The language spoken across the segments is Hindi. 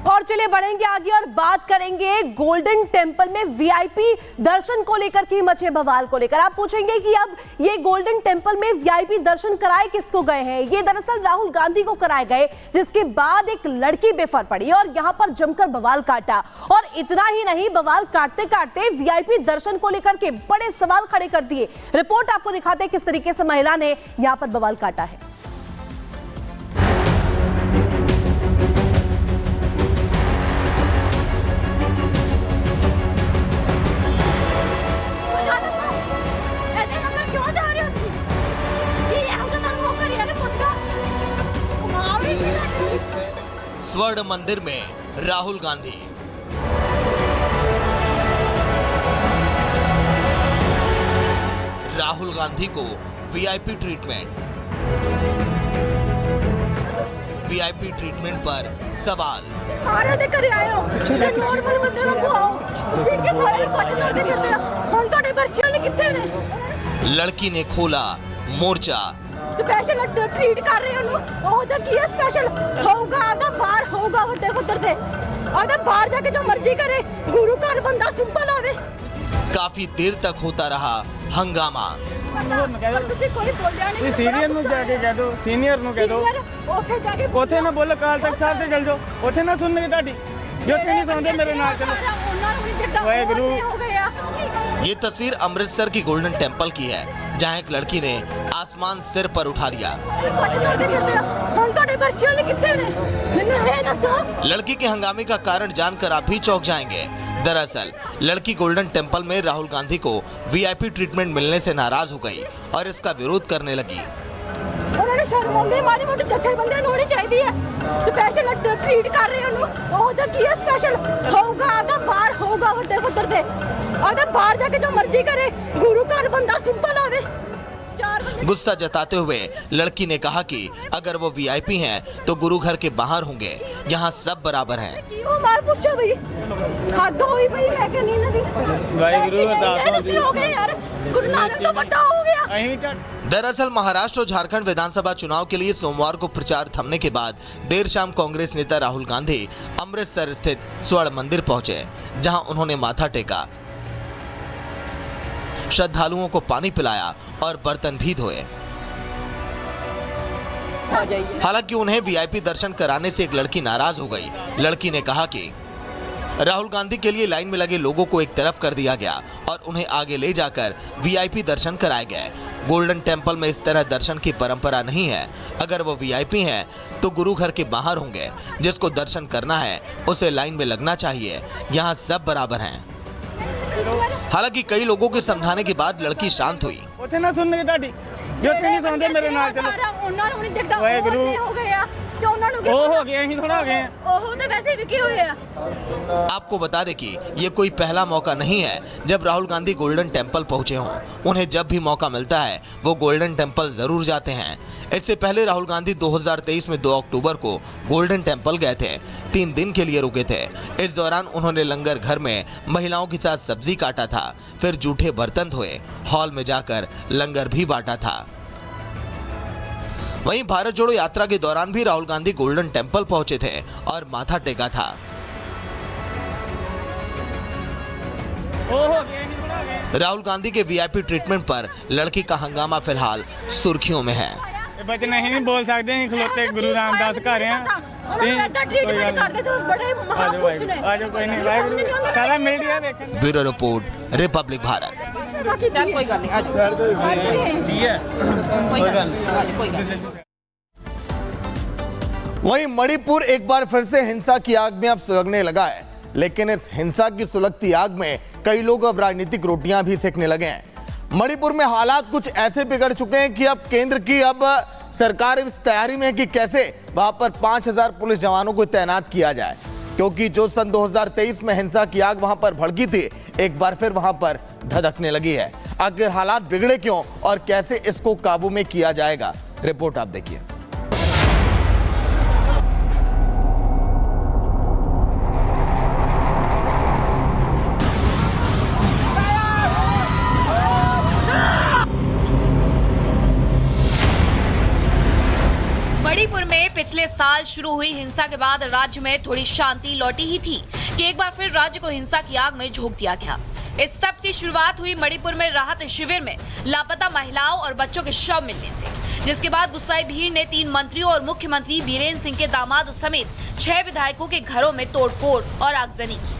और चलिए बढ़ेंगे आगे और बात करेंगे गोल्डन टेंपल में वीआईपी दर्शन को लेकर की मचे बवाल को लेकर। आप पूछेंगे कि अब ये गोल्डन टेंपल में वीआईपी दर्शन कराए किसको गए हैं? ये दरअसल राहुल गांधी को कराए गए, जिसके बाद एक लड़की बेफर पड़ी और यहां पर जमकर बवाल काटा। और इतना ही नहीं, बवाल काटते काटते वीआईपी दर्शन को लेकर के बड़े सवाल खड़े कर दिए। रिपोर्ट आपको दिखाते हैं किस तरीके से महिला ने यहां पर बवाल काटा है। स्वर्ण मंदिर में राहुल गांधी। राहुल गांधी को वीआईपी ट्रीटमेंट। वीआईपी ट्रीटमेंट पर सवाल। लड़की ने खोला मोर्चा। स्पेशल ट्रीट कर रहे हो स्पेशल होगा आधा बाहर होगा वड्डे पुत्र दे आधा बाहर जाके जो मर्जी करे, गुरु घर बंदा सिंपल आवे। काफी देर तक होता रहा हंगामा। सीनियर ਨੂੰ ਜਾ ਕੇ ਕਹਿ ਦੋ, ਸੀਨੀਅਰ ਨੂੰ ਕਹਿ ਦੋ, ਉੱਥੇ ਜਾ ਕੇ ਉੱਥੇ ਨਾ ਬੋਲੋ, ਕਾਲ ਤੱਕ ਸਾਹਿਬ ਤੇ ਚਲ ਜਾਓ, ਉੱਥੇ ਨਾ ਸੁਣਨਗੇ ਤੁਹਾਡੀ। ਜੋ ਤੁਸੀਂ ਸੁਣਦੇ ਮੇਰੇ ਨਾਲ ਚਲੋ। ਉਹਨਾਂ ਨੂੰ ਨਹੀਂ ਦਿਖਦਾ ਵਾਹਿਗੁਰੂ। ਹੋ ਗਿਆ। ये तस्वीर अमृतसर की गोल्डन टेंपल की है, जहां एक लड़की ने आसमान सिर पर उठा लिया। लड़की के हंगामे का कारण जानकर आप भी चौंक जाएंगे। दरअसल लड़की गोल्डन टेंपल में राहुल गांधी को वीआईपी ट्रीटमेंट मिलने से नाराज हो गई और इसका विरोध करने लगी। स्पेशल ट्रीट कर रहे हो स्पेशल होगा आधा बाहर होगा वड्डे पुत्र दे आधा बाहर जाके जो मर्जी करे, गुरु घर बंदा सिंपल आवे। गुस्सा जताते हुए लड़की ने कहा कि अगर वो वीआईपी हैं तो गुरु घर के बाहर होंगे, यहाँ सब बराबर हैं। दरअसल महाराष्ट्र और झारखंड विधानसभा चुनाव के लिए सोमवार को प्रचार थमने के बाद देर शाम कांग्रेस नेता राहुल गांधी अमृतसर स्थित स्वर्ण मंदिर पहुंचे, जहां उन्होंने माथा टेका, श्रद्धालुओं को पानी पिलाया और बर्तन भी धोए। हालांकि उन्हें वीआईपी दर्शन कराने से एक लड़की नाराज हो गई। लड़की ने कहा कि राहुल गांधी के लिए लाइन में लगे लोगों को एक तरफ कर दिया गया और उन्हें आगे ले जाकर वीआईपी दर्शन कराए गए। गोल्डन टेंपल में इस तरह दर्शन की परंपरा नहीं है। अगर वो वीआईपी हैं तो गुरु घर के बाहर होंगे। जिसको दर्शन करना है उसे लाइन में लगना चाहिए, यहाँ सब बराबर हैं। हालांकि कई लोगों के समझाने के बाद लड़की शांत हुई। ਉੱਥੇ ਨਾ ਸੁਣਨਗੇ ਤੁਹਾਡੀ। ਜੋ ਤੁਸੀਂ ਸੁਣਦੇ ਮੇਰੇ ਨਾਲ ਚਲੋ। ਉਹਨਾਂ ਨੂੰ ਨਹੀਂ ਦਿਖਦਾ ਵਾਹਿਗੁਰੂ। ਹੋ ਗਿਆ ਤੇ ਉਹਨਾਂ ਨੂੰ ਉਹ ਹੋ ਗਿਆ, ਅਸੀਂ ਥੋੜਾ ਹੋ ਗਏ। ਉਹ ਤਾਂ ਵੈਸੇ ਵੀ ਕੀ ਹੋਇਆ। आपको बता दें कि ये कोई पहला मौका नहीं है जब राहुल गांधी गोल्डन टेंपल पहुंचे हों। उन्हें जब भी मौका मिलता है वो गोल्डन टेंपल जरूर जाते हैं। इससे पहले राहुल गांधी 2023 में 2 अक्टूबर को गोल्डन टेंपल गए थे, 3 दिन के लिए रुके थे। इस दौरान उन्होंने लंगर घर में महिलाओं के साथ सब्जी काटा था, फिर जूठे बर्तन धोए, हॉल में जाकर लंगर भी बांटा था। वहीं भारत जोड़ो यात्रा के दौरान भी राहुल गांधी गोल्डन टेंपल पहुंचे थे और माथा टेका था। राहुल गांधी के वीआईपी ट्रीटमेंट पर लड़की का हंगामा फिलहाल सुर्खियों में है। बच्चे नहीं बोल सकते, खलोते गुरु रामदास घर हैं। Bureau report, Republic Bharat. वहीं मणिपुर एक बार फिर से हिंसा की आग में अब सुलगने लगा है, लेकिन इस हिंसा की सुलगती आग में कई लोग अब राजनीतिक रोटियां भी सेकने लगे हैं। मणिपुर में हालात कुछ ऐसे बिगड़ चुके हैं कि अब केंद्र की अब सरकार इस तैयारी में है कि कैसे वहां पर 5000 पुलिस जवानों को तैनात किया जाए, क्योंकि जो सन 2023 में हिंसा की आग वहां पर भड़की थी, एक बार फिर वहां पर धधकने लगी है। आखिर हालात बिगड़े क्यों और कैसे इसको काबू में किया जाएगा, रिपोर्ट आप देखिए। मणिपुर में पिछले साल फिलहाल शुरू हुई हिंसा के बाद राज्य में थोड़ी शांति लौटी ही थी कि एक बार फिर राज्य को हिंसा की आग में झोंक दिया गया। इस सब की शुरुआत हुई मणिपुर में राहत शिविर में लापता महिलाओं और बच्चों के शव मिलने से, जिसके बाद गुस्साई भीड़ ने 3 मंत्रियों और मुख्यमंत्री बीरेन्द्र सिंह के दामाद समेत 6 विधायकों के घरों में तोड़फोड़ और आगजनी की।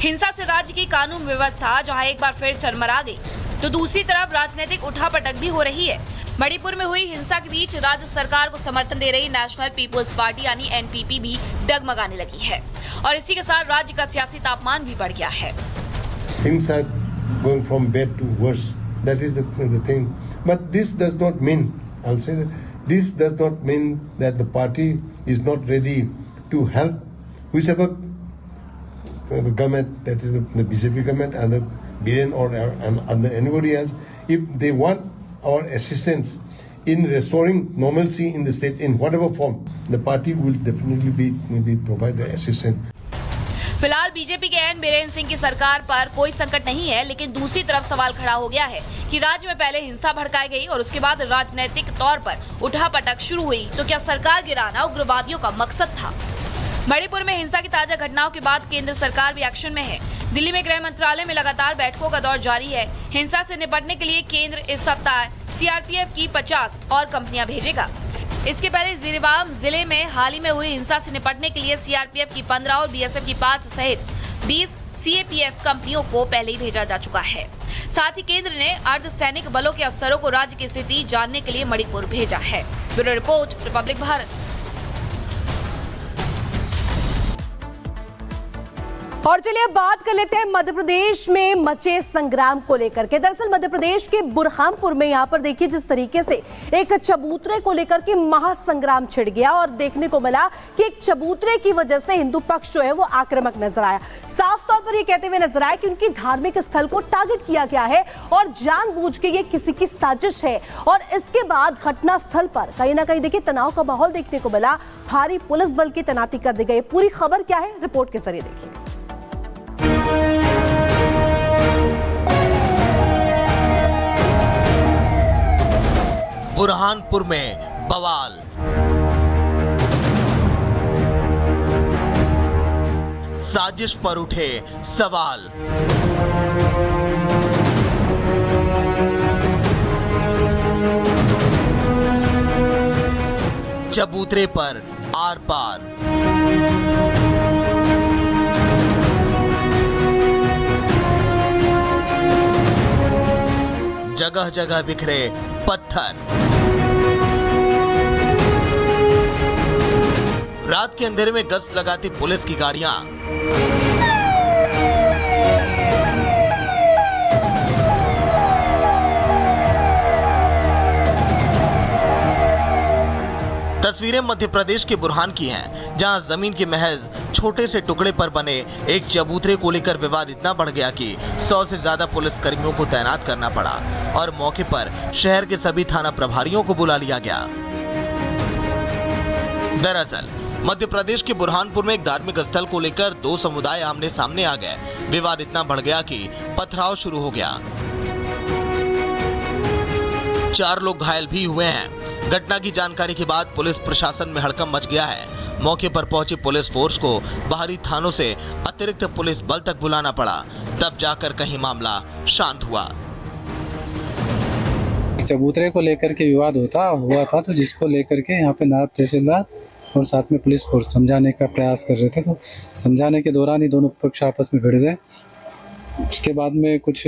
हिंसा से राज्य की कानून व्यवस्था जहां एक बार फिर चरमरा गई, तो दूसरी तरफ राजनीतिक उठापटक भी हो रही है। मणिपुर में हुई हिंसा के बीच राज्य सरकार को समर्थन दे रही नेशनल पीपुल्स पार्टी यानी एनपीपी भी डगमगाने लगी है और इसी के साथ राज्य का सियासी तापमान भी बढ़ गया है। Things are going from bad to worse. That is the thing. But this does not mean, I'll say that, this does not mean that the party is not ready to help whichever government, that is the BJP government and the BN or anybody else, if they want our assistance in restoring normalcy in the state in whatever form, the party will definitely be provide the assistance. फिलहाल बीजेपी के एन बीरेन्द्र सिंह की सरकार पर कोई संकट नहीं है, लेकिन दूसरी तरफ सवाल खड़ा हो गया है कि राज्य में पहले हिंसा भड़काई गई और उसके बाद राजनीतिक तौर पर उठापटक शुरू हुई, तो क्या सरकार गिराना उग्रवादियों का मकसद था? मणिपुर में हिंसा की ताजा घटनाओं के बाद केंद्र सरकार भी एक्शन में है। दिल्ली में गृह मंत्रालय में लगातार बैठकों का दौर जारी है। हिंसा से निपटने के लिए केंद्र इस सप्ताह सीआरपीएफ की 50 और कंपनियां भेजेगा। इसके पहले जिरीबाम जिले में हाल ही में हुई हिंसा से निपटने के लिए सीआरपीएफ की 15 और बीएसएफ की 5 सहित 20 सीएपीएफ कंपनियों को पहले ही भेजा जा चुका है। साथ ही केंद्र ने अर्धसैनिक बलों के अफसरों को राज्य की स्थिति जानने के लिए मणिपुर भेजा है। Bureau report, Republic Bharat. और चलिए बात कर लेते हैं मध्य प्रदेश में मचे संग्राम को लेकर के। दरअसल मध्य प्रदेश के बुरहानपुर में यहाँ पर देखिए जिस तरीके से एक चबूतरे को लेकर के महासंग्राम छिड़ गया और देखने को मिला कि एक चबूतरे की वजह से हिंदू पक्ष जो है वो आक्रामक नजर आया। साफ तौर पर ये कहते हुए नजर आया कि उनकी धार्मिक स्थल को टारगेट किया गया है और जानबूझ के ये किसी की साजिश है। और इसके बाद घटना स्थल पर कहीं ना कहीं देखिए तनाव का माहौल देखने को मिला, भारी पुलिस बल की तैनाती कर दी गई। पूरी खबर क्या है, रिपोर्ट के जरिए देखिए। बुरहानपुर में बवाल। साजिश पर उठे सवाल। चबूतरे पर आर पार। जगह जगह बिखरे पत्थर। रात के अंधेरे में गश्त लगाती पुलिस की गाड़ियां। तस्वीरें मध्य प्रदेश के बुरहान की हैं, जहां जमीन के महज छोटे से टुकड़े पर बने एक चबूतरे को लेकर विवाद इतना बढ़ गया कि 100 से ज्यादा पुलिस कर्मियों को तैनात करना पड़ा और मौके पर शहर के सभी थाना प्रभारियों को बुला लिया गया। दरअसल मध्य प्रदेश के बुरहानपुर में एक धार्मिक स्थल को लेकर 2 समुदाय आमने सामने आ गए। विवाद इतना बढ़ गया कि पथराव शुरू हो गया। 4 लोग घायल भी हुए हैं। घटना की जानकारी के बाद पुलिस प्रशासन में हड़कंप मच गया है। मौके पर पहुंची पुलिस फोर्स को बाहरी थानों से अतिरिक्त पुलिस बल तक बुलाना पड़ा, तब जाकर कहीं मामला शांत हुआ। चबूतरे को लेकर के विवाद हुआ था, तो जिसको लेकर के यहाँ पे नायब तहसीलदार और साथ में पुलिस फोर्स समझाने का प्रयास कर रहे थे, तो समझाने के दौरान ही दोनों पक्ष आपस में भिड़ गए। उसके बाद में कुछ